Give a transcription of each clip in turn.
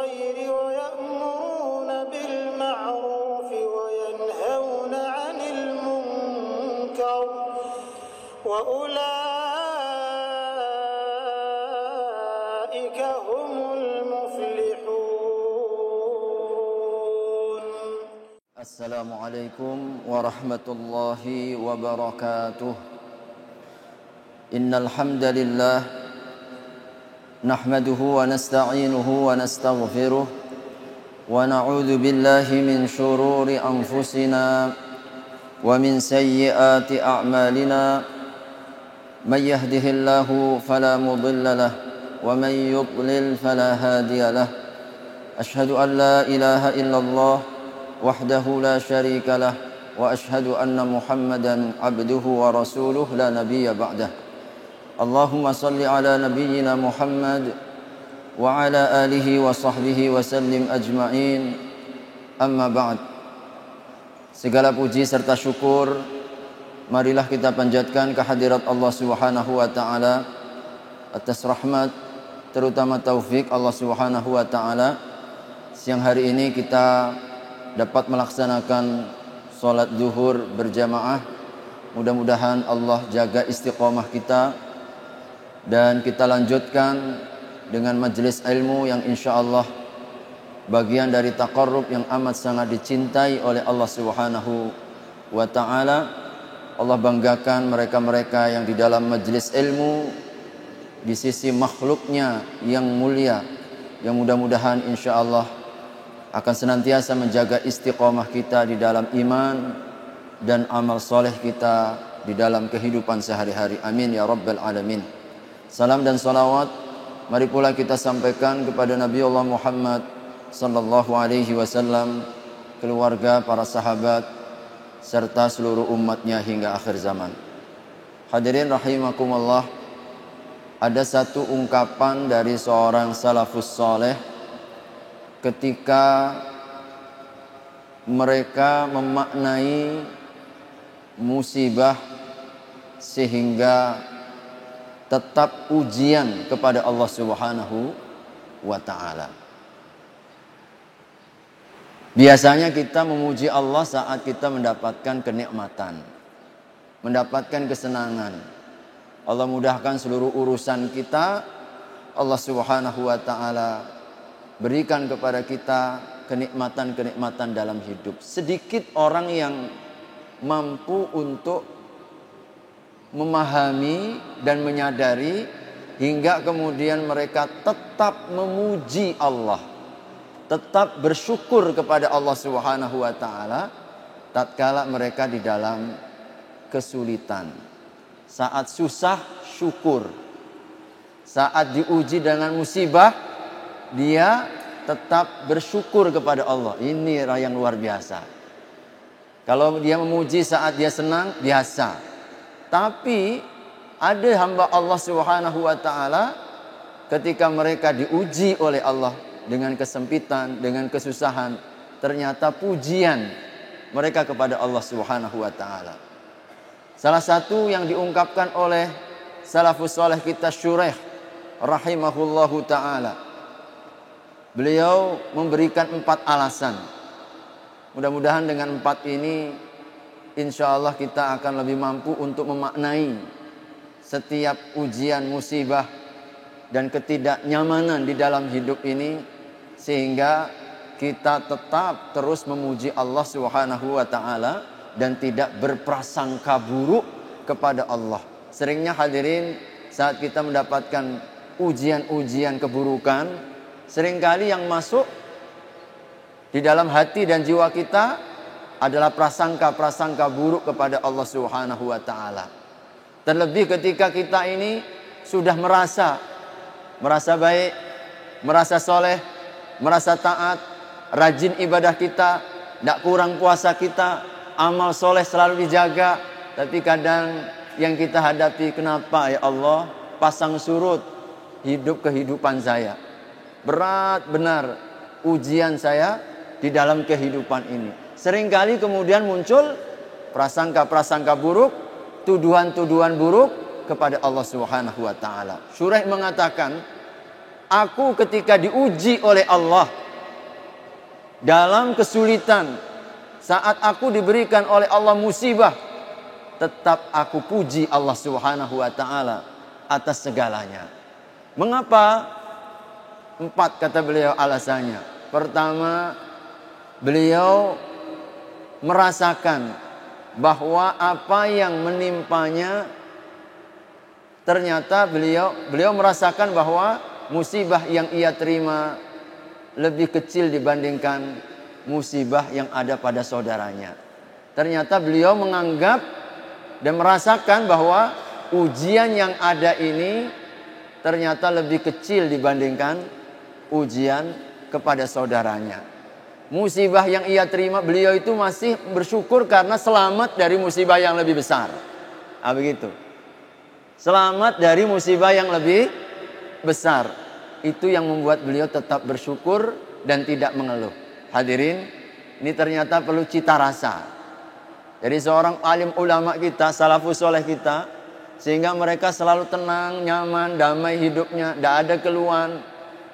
الخير ويأمرون بالمعروف وينهون عن المنكر وأولئك هم المفلحون. السلام عليكم ورحمة الله وبركاته. إن الحمد لله نحمده ونستعينه ونستغفره ونعوذ بالله من شرور أنفسنا ومن سيئات أعمالنا. من يهده الله فلا مضل له ومن يضلل فلا هادي له. أشهد أن لا إله إلا الله وحده لا شريك له وأشهد أن محمدا عبده ورسوله لا نبي بعده. اللهم صل على نبينا محمد وعلى آله وصحبه وسلم أجمعين. Amma ba'd. Segala puji serta syukur marilah kita panjatkan kehadirat Allah Subhanahu wa taala atas rahmat terutama taufik Allah Subhanahu wa taala. Siang hari ini kita dapat melaksanakan salat zuhur berjamaah. Mudah-mudahan Allah jaga istiqomah kita dan kita lanjutkan dengan majelis ilmu yang insyaallah bagian dari taqarrub yang amat sangat dicintai oleh Allah Subhanahu wa taala. Allah banggakan mereka-mereka yang di dalam majelis ilmu di sisi makhluknya yang mulia, yang mudah-mudahan insyaallah akan senantiasa menjaga istiqomah kita di dalam iman dan amal soleh kita di dalam kehidupan sehari-hari. Amin ya rabbal alamin. Salam dan salawat mari pula kita sampaikan kepada Nabi Allah Muhammad sallallahu alaihi wasallam, keluarga, para sahabat serta seluruh umatnya hingga akhir zaman. Hadirin rahimakumullah, ada satu ungkapan dari seorang salafus saleh ketika mereka memaknai musibah sehingga tetap ujian kepada Allah Subhanahu wa taala. Biasanya kita memuji Allah saat kita mendapatkan kenikmatan, mendapatkan kesenangan. Allah mudahkan seluruh urusan kita. Allah Subhanahu wa taala berikan kepada kita kenikmatan-kenikmatan dalam hidup. Sedikit orang yang mampu untuk memahami dan menyadari hingga kemudian mereka tetap memuji Allah, tetap bersyukur kepada Allah Subhanahu wa taala tatkala mereka di dalam kesulitan. Saat susah syukur. Saat diuji dengan musibah dia tetap bersyukur kepada Allah. Ini yang luar biasa. Kalau dia memuji saat dia senang biasa. Tapi ada hamba Allah Subhanahu wa taala ketika mereka diuji oleh Allah dengan kesempitan, dengan kesusahan, ternyata pujian mereka kepada Allah Subhanahu wa taala. Salah satu yang diungkapkan oleh salafus saleh kita Syuraih rahimahullahu taala. Beliau memberikan 4 alasan. Mudah-mudahan dengan 4 ini insyaallah kita akan lebih mampu untuk memaknai setiap ujian, musibah dan ketidaknyamanan di dalam hidup ini sehingga kita tetap terus memuji Allah Subhanahu wa taala dan tidak berprasangka buruk kepada Allah. Seringnya hadirin saat kita mendapatkan ujian-ujian keburukan, seringkali yang masuk di dalam hati dan jiwa kita adalah prasangka-prasangka buruk kepada Allah Subhanahu wa taala. Terlebih ketika kita ini sudah merasa baik, merasa soleh, merasa taat, rajin ibadah kita, tidak kurang puasa kita, amal soleh selalu dijaga. Tapi kadang yang kita hadapi, kenapa ya Allah pasang surut hidup kehidupan saya. Berat benar ujian saya di dalam kehidupan ini. Seringkali kemudian muncul prasangka-prasangka buruk, tuduhan-tuduhan buruk kepada Allah Subhanahu wa taala. Syuraih mengatakan, Aku ketika diuji oleh Allah dalam kesulitan, saat aku diberikan oleh Allah musibah, tetap aku puji Allah Subhanahu wa taala atas segalanya. Mengapa? 4 kata beliau alasannya. Pertama, beliau merasakan bahwa apa yang menimpanya, ternyata beliau merasakan bahwa musibah yang ia terima lebih kecil dibandingkan musibah yang ada pada saudaranya. Ternyata beliau menganggap dan merasakan bahwa ujian yang ada ini ternyata lebih kecil dibandingkan ujian kepada saudaranya. Musibah yang ia terima, beliau itu masih bersyukur karena selamat dari musibah yang lebih besar. Begitu. Selamat dari musibah yang lebih besar. Itu yang membuat beliau tetap bersyukur dan tidak mengeluh. Hadirin, ini ternyata perlu cita rasa. Jadi seorang alim ulama kita, salafus soleh kita, sehingga mereka selalu tenang, nyaman, damai hidupnya, tidak ada keluhan.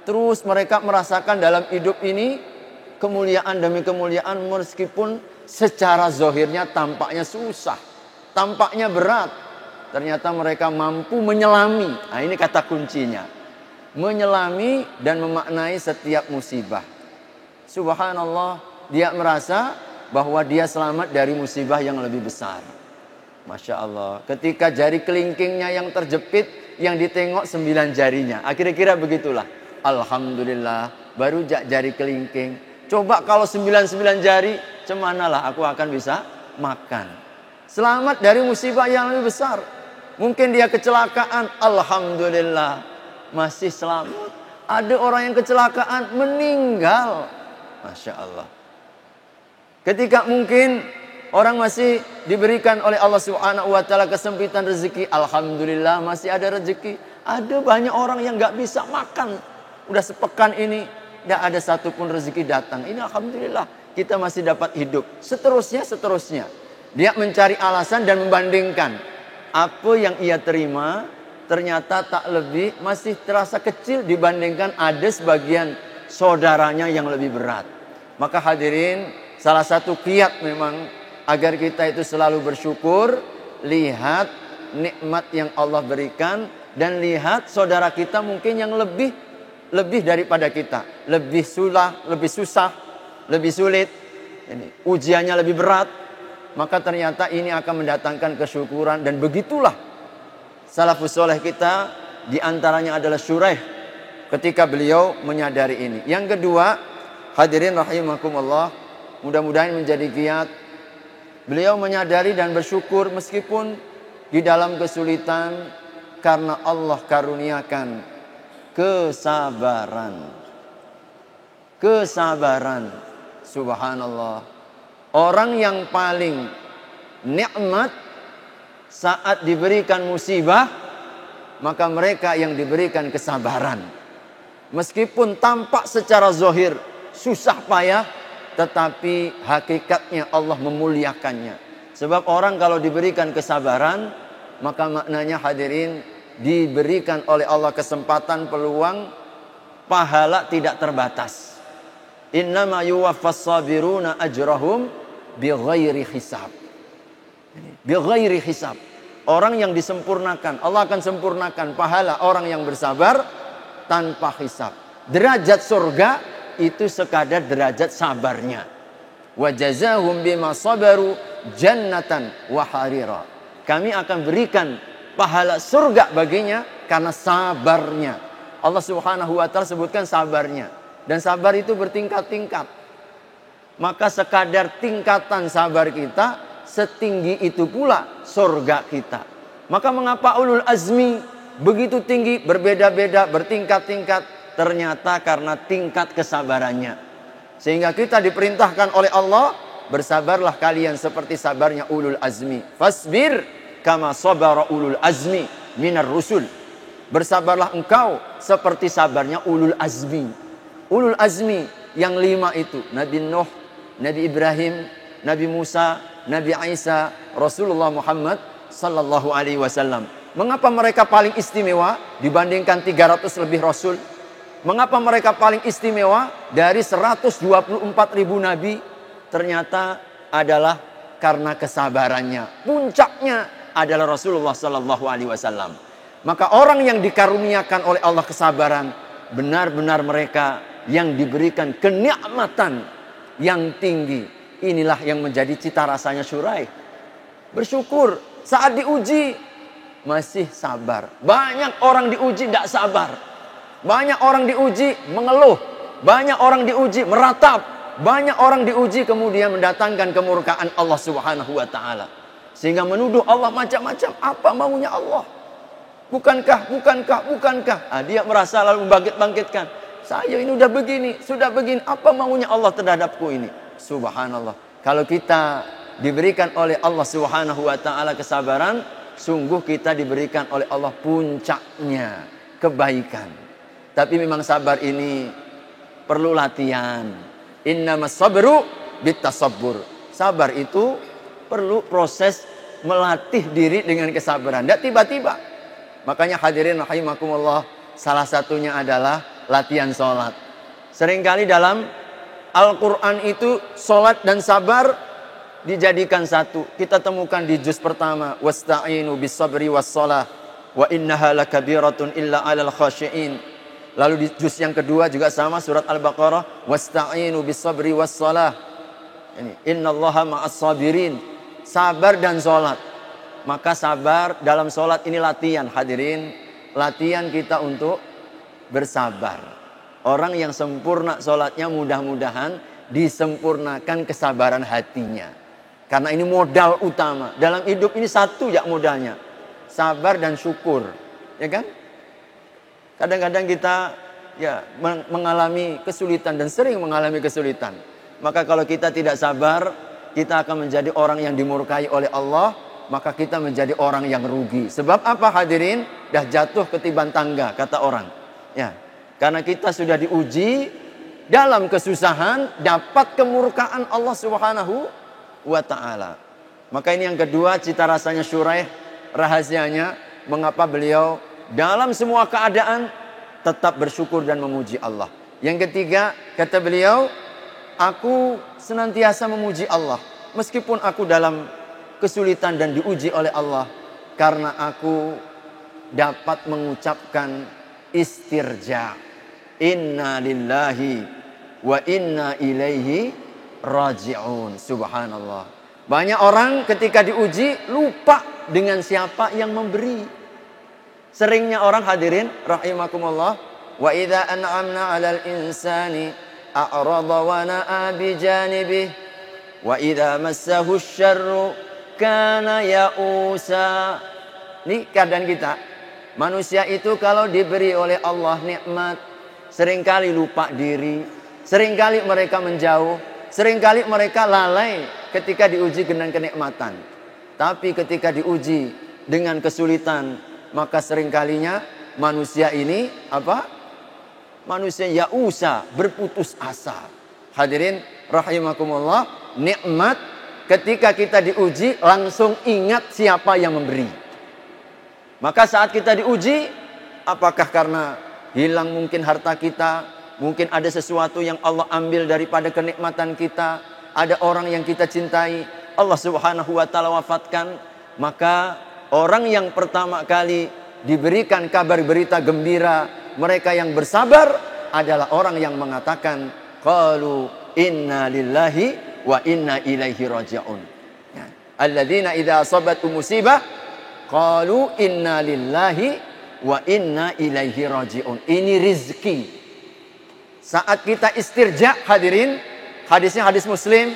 Terus mereka merasakan dalam hidup ini kemuliaan demi kemuliaan, meskipun secara zahirnya tampaknya susah, tampaknya berat. Ternyata mereka mampu menyelami. Nah, ini kata kuncinya. Menyelami dan memaknai setiap musibah. Subhanallah, dia merasa bahwa dia selamat dari musibah yang lebih besar. Masya Allah. Ketika jari kelingkingnya yang terjepit, yang ditengok 9 jarinya. Kira-kira begitulah. Alhamdulillah, baru jari kelingking. Coba kalau 99 jari, cemanalah aku akan bisa makan. Selamat dari musibah yang lebih besar. Mungkin dia kecelakaan, alhamdulillah masih selamat. Ada orang yang kecelakaan meninggal, Masya Allah. Ketika mungkin orang masih diberikan oleh Allah Subhanahu wa taala kesempitan rezeki, alhamdulillah masih ada rezeki. Ada banyak orang yang gak bisa makan, udah sepekan ini tidak ada satupun rezeki datang. Ini alhamdulillah kita masih dapat hidup. Seterusnya. Dia mencari alasan dan membandingkan. Apa yang ia terima ternyata tak lebih, masih terasa kecil dibandingkan ada sebagian saudaranya yang lebih berat. Maka hadirin, salah satu kiat memang agar kita itu selalu bersyukur, lihat nikmat yang Allah berikan dan lihat saudara kita mungkin yang lebih daripada kita, lebih susah, lebih sulit, ini ujiannya lebih berat. Maka ternyata ini akan mendatangkan kesyukuran. Dan begitulah salafus soleh kita, diantaranya adalah Syuraih, ketika beliau menyadari ini. Yang kedua, hadirin rahimakumullah, mudah-mudahan menjadi kiat. Beliau menyadari dan bersyukur meskipun di dalam kesulitan, karena Allah karuniakan kesabaran. Subhanallah. Orang yang paling nikmat saat diberikan musibah, maka mereka yang diberikan kesabaran. Meskipun tampak secara zahir susah payah, tetapi hakikatnya Allah memuliakannya. Sebab orang kalau diberikan kesabaran, maka maknanya hadirin, diberikan oleh Allah kesempatan, peluang, pahala tidak terbatas. Innama yuwaffas sabiruna ajrahum bighairi hisab. Bighairi hisab. Orang yang disempurnakan, Allah akan sempurnakan pahala orang yang bersabar tanpa hisab. Derajat surga itu sekadar derajat sabarnya. Wa jazahum bima sabaru jannatan wa harira. Kami akan berikan pahala surga baginya karena sabarnya. Allah Subhanahu wa taala sebutkan sabarnya, dan sabar itu bertingkat-tingkat. Maka sekadar tingkatan sabar kita, setinggi itu pula surga kita. Maka mengapa ulul azmi begitu tinggi, berbeda-beda, bertingkat-tingkat? Ternyata karena tingkat kesabarannya. Sehingga kita diperintahkan oleh Allah, bersabarlah kalian seperti sabarnya ulul azmi. Fasbir kama sabara ulul azmi minar rusul. Bersabarlah engkau seperti sabarnya ulul azmi. Ulul azmi yang 5 itu, Nabi Nuh, Nabi Ibrahim, Nabi Musa, Nabi Isa, Rasulullah Muhammad sallallahu alaihi wasallam. Mengapa mereka paling istimewa dibandingkan 300 lebih rasul? Mengapa mereka paling istimewa? Dari 124.000 nabi, ternyata adalah karena kesabarannya. Puncaknya adalah Rasulullah Sallallahu Alaihi Wasallam. Maka orang yang dikaruniakan oleh Allah kesabaran, benar-benar mereka yang diberikan kenikmatan yang tinggi. Inilah yang menjadi cita rasanya Syuraih. Bersyukur saat diuji masih sabar. Banyak orang diuji tidak sabar. Banyak orang diuji mengeluh. Banyak orang diuji meratap. Banyak orang diuji kemudian mendatangkan kemurkaan Allah Subhanahu wa taala. Sehingga menuduh Allah macam-macam. Apa maunya Allah? Bukankah? Dia merasa lalu membangkit-bangkitkan. Saya ini sudah begini. Apa maunya Allah terhadapku ini? Subhanallah. Kalau kita diberikan oleh Allah Subhanahu wa taala kesabaran, sungguh kita diberikan oleh Allah puncaknya kebaikan. Tapi memang sabar ini perlu latihan. Innamas sabru bitasabbur. Sabar itu perlu proses melatih diri dengan kesabaran. Tidak tiba-tiba. Makanya hadirin rahimakumullah, salah satunya adalah latihan sholat. Seringkali dalam Al-Quran itu sholat dan sabar dijadikan satu. Kita temukan di juz pertama, wasta'inu bis sabri was shalah wa innaha lakabiratun illa 'alal khashiin. Lalu di juz yang kedua juga sama, surat Al-Baqarah, wasta'inu bis sabri was shalah. Ini innallaha ma'as sabirin. Sabar dan sholat. Maka sabar dalam sholat ini latihan, hadirin. Latihan kita untuk bersabar. Orang yang sempurna sholatnya mudah-mudahan disempurnakan kesabaran hatinya. Karena ini modal utama. Dalam hidup ini satu ya modalnya. Sabar dan syukur. Ya kan? Kadang-kadang kita mengalami kesulitan dan sering mengalami kesulitan. Maka kalau kita tidak sabar, kita akan menjadi orang yang dimurkai oleh Allah. Maka kita menjadi orang yang rugi. Sebab apa hadirin? Dah jatuh ketiban tangga, kata orang. Ya, karena kita sudah diuji dalam kesusahan, dapat kemurkaan Allah Subhanahu wa ta'ala. Maka ini yang kedua, cita rasanya Syuraih, rahasianya mengapa beliau dalam semua keadaan tetap bersyukur dan memuji Allah. Yang ketiga, kata beliau, aku senantiasa memuji Allah meskipun aku dalam kesulitan dan diuji oleh Allah, karena aku dapat mengucapkan istirja. Inna lillahi wa inna ilaihi raji'un. Subhanallah. Banyak orang ketika diuji lupa dengan siapa yang memberi. Seringnya orang hadirin rahimakumullah, wa idza an'amna 'alal insani a'rada wa na'a bi janibih wa idza massahu syarru kana ya'usa. Ini keadaan kita. Manusia itu kalau diberi oleh Allah nikmat, seringkali lupa diri, seringkali mereka menjauh, seringkali mereka lalai ketika diuji dengan kenikmatan. Tapi ketika diuji dengan kesulitan, maka seringkalinya manusia ini manusia ya'usa, berputus asa. Hadirin rahimakumullah, nikmat ketika kita diuji langsung ingat siapa yang memberi. Maka saat kita diuji, apakah karena hilang mungkin harta kita, mungkin ada sesuatu yang Allah ambil daripada kenikmatan kita, ada orang yang kita cintai, Allah Subhanahu wa ta'ala wafatkan, maka orang yang pertama kali diberikan kabar berita gembira, mereka yang bersabar adalah orang yang mengatakan qalu inna lillahi wa inna ilaihi raji'un. Alladzina idza asabatuhum musibah qalu inna lillahi wa inna ilaihi raji'un. Ini rizki. Saat kita istirja, hadirin, hadisnya hadis Muslim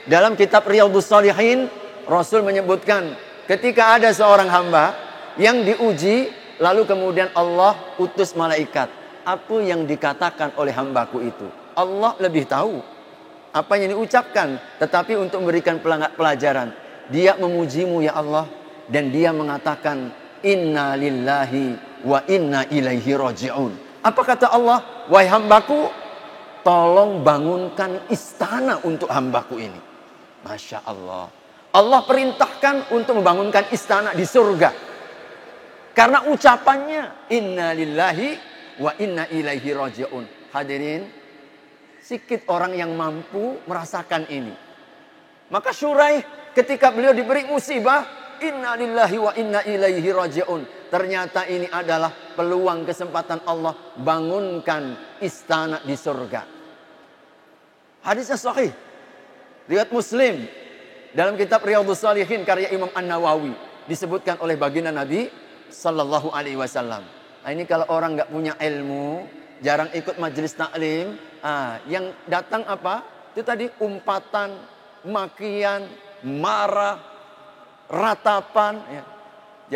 dalam kitab Riyadhus Shalihin, Rasul menyebutkan ketika ada seorang hamba yang diuji, lalu kemudian Allah utus malaikat. Apa yang dikatakan oleh hambaku itu? Allah lebih tahu apa yang diucapkan. Tetapi untuk memberikan pelajaran, dia memujimu ya Allah, dan dia mengatakan inna lillahi wa inna ilaihi raji'un. Apa kata Allah? Wahai hambaku, tolong bangunkan istana untuk hambaku ini. Masya Allah. Allah perintahkan untuk membangunkan istana di surga. Karena ucapannya inna lillahi wa inna ilaihi raji'un. Hadirin, sikit orang yang mampu merasakan ini. Maka Syuraih ketika beliau diberi musibah, inna lillahi wa inna ilaihi raji'un. Ternyata ini adalah peluang kesempatan Allah bangunkan istana di surga. Hadisnya sahih. Riwayat Muslim dalam kitab Riyadhus Shalihin karya Imam An-Nawawi disebutkan oleh baginda Nabi sallallahu alaihi wasallam. Nah, ini kalau orang nggak punya ilmu, jarang ikut majelis taklim, yang datang apa? Itu tadi umpatan, makian, marah, ratapan, ya.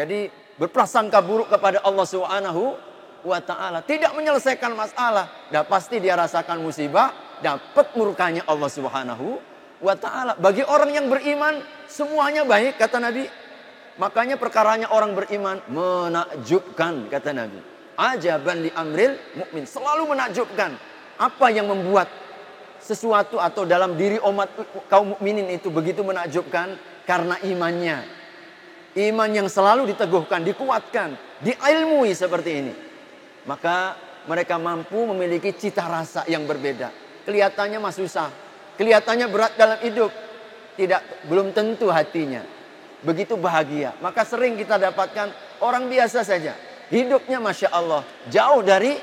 Jadi berprasangka buruk kepada Allah Subhanahu wa taala, tidak menyelesaikan masalah, dan pasti dia rasakan musibah, dapat murkanya Allah Subhanahu wa taala. Bagi orang yang beriman semuanya baik kata Nabi. Makanya perkaranya orang beriman menakjubkan kata Nabi. Ajaban li amril mukmin, selalu menakjubkan. Apa yang membuat sesuatu atau dalam diri umat kaum mukminin itu begitu menakjubkan? Karena imannya. Iman yang selalu diteguhkan, dikuatkan, diilmui seperti ini. Maka mereka mampu memiliki cita rasa yang berbeda. Kelihatannya mah susah, kelihatannya berat dalam hidup, belum tentu hatinya begitu bahagia. Maka sering kita dapatkan orang biasa saja, hidupnya Masya Allah, jauh dari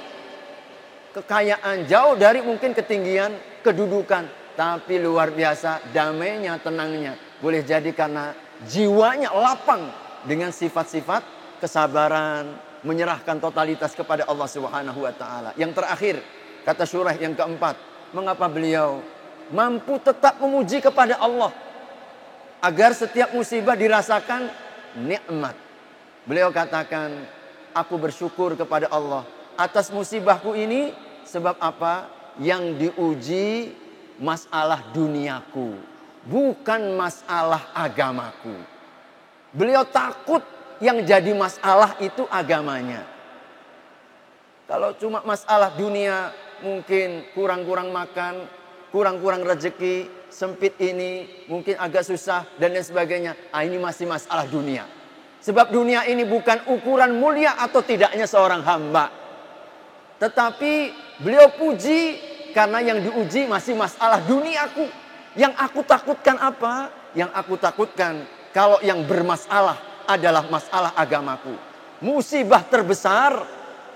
kekayaan, jauh dari mungkin ketinggian kedudukan, tapi luar biasa damainya, tenangnya. Boleh jadi karena jiwanya lapang dengan sifat-sifat kesabaran, menyerahkan totalitas kepada Allah Subhanahu wa taala. Yang terakhir, kata Syuraih yang keempat, mengapa beliau mampu tetap memuji kepada Allah agar setiap musibah dirasakan nikmat. Beliau katakan, aku bersyukur kepada Allah atas musibahku ini. Sebab apa? Yang diuji masalah duniaku, bukan masalah agamaku. Beliau takut yang jadi masalah itu agamanya. Kalau cuma masalah dunia, mungkin kurang-kurang makan, kurang-kurang rezeki, sempit ini, mungkin agak susah, dan lain sebagainya. Ini masih masalah dunia. Sebab dunia ini bukan ukuran mulia atau tidaknya seorang hamba. Tetapi beliau puji karena yang diuji masih masalah duniaku. Yang aku takutkan apa? Yang aku takutkan kalau yang bermasalah adalah masalah agamaku. Musibah terbesar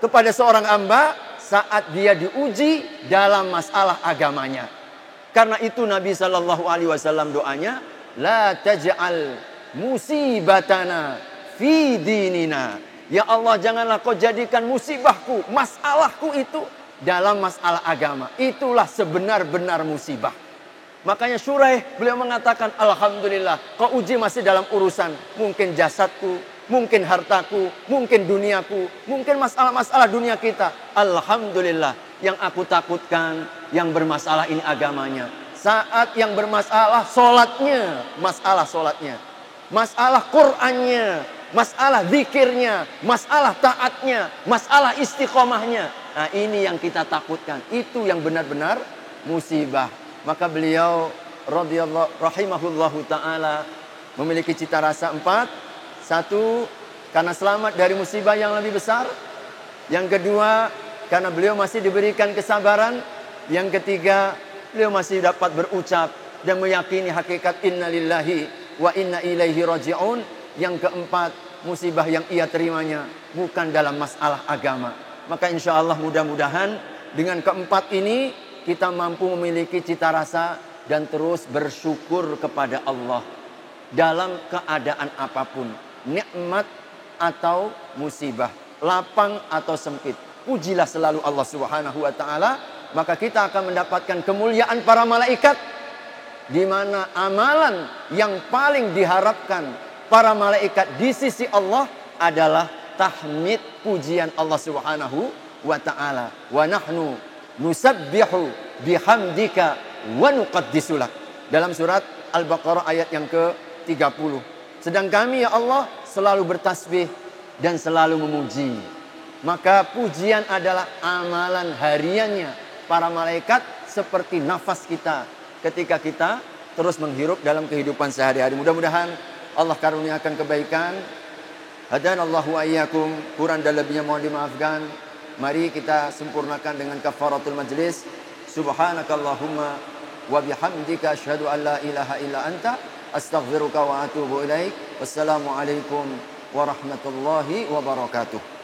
kepada seorang hamba saat dia diuji dalam masalah agamanya. Karena itu Nabi SAW doanya, la taj'al musibatana fi dinina. Ya Allah, janganlah kau jadikan musibahku, masalahku itu dalam masalah agama. Itulah sebenar-benar musibah. Makanya Syuraih beliau mengatakan, alhamdulillah, kau uji masih dalam urusan mungkin jasadku, mungkin hartaku, mungkin duniaku, mungkin masalah-masalah dunia kita. Alhamdulillah, yang aku takutkan yang bermasalah ini agamanya. Saat yang bermasalah solatnya, masalah solatnya, masalah Qur'annya, masalah zikirnya, masalah taatnya, masalah istiqomahnya. Nah, ini yang kita takutkan. Itu yang benar-benar musibah. Maka beliau radhiyallahu rahimahullahu ta'ala memiliki cita rasa 4. 1, karena selamat dari musibah yang lebih besar. Yang kedua, karena beliau masih diberikan kesabaran. Yang ketiga, beliau masih dapat berucap dan meyakini hakikat inna lillahi wa inna ilaihi raji'un. Yang keempat, musibah yang ia terimanya bukan dalam masalah agama. Maka insya Allah mudah-mudahan dengan keempat ini kita mampu memiliki cita rasa dan terus bersyukur kepada Allah dalam keadaan apapun, nikmat atau musibah, lapang atau sempit. Pujilah selalu Allah Subhanahu wa taala, maka kita akan mendapatkan kemuliaan para malaikat, di mana amalan yang paling diharapkan para malaikat di sisi Allah adalah tahmid, pujian Allah Subhanahu wa taala. Wa nahnu nusabbihu bihamdika wa nuqaddisulak. Dalam surat Al-Baqarah ayat yang ke-30. Sedang kami ya Allah selalu bertasbih dan selalu memuji. Maka pujian adalah amalan hariannya para malaikat, seperti nafas kita ketika kita terus menghirup dalam kehidupan sehari-hari. Mudah-mudahan Allah karuniakan kebaikan. Hadanallahu wa iyyakum. Kurang dan lebihnya mohon dimaafkan. Mari kita sempurnakan dengan kafaratul majlis. Subhanakallahumma wa bihamdika asyhadu an la ilaha illa anta astaghfiruka wa atubu ilaik. Wassalamualaikum warahmatullahi wabarakatuh.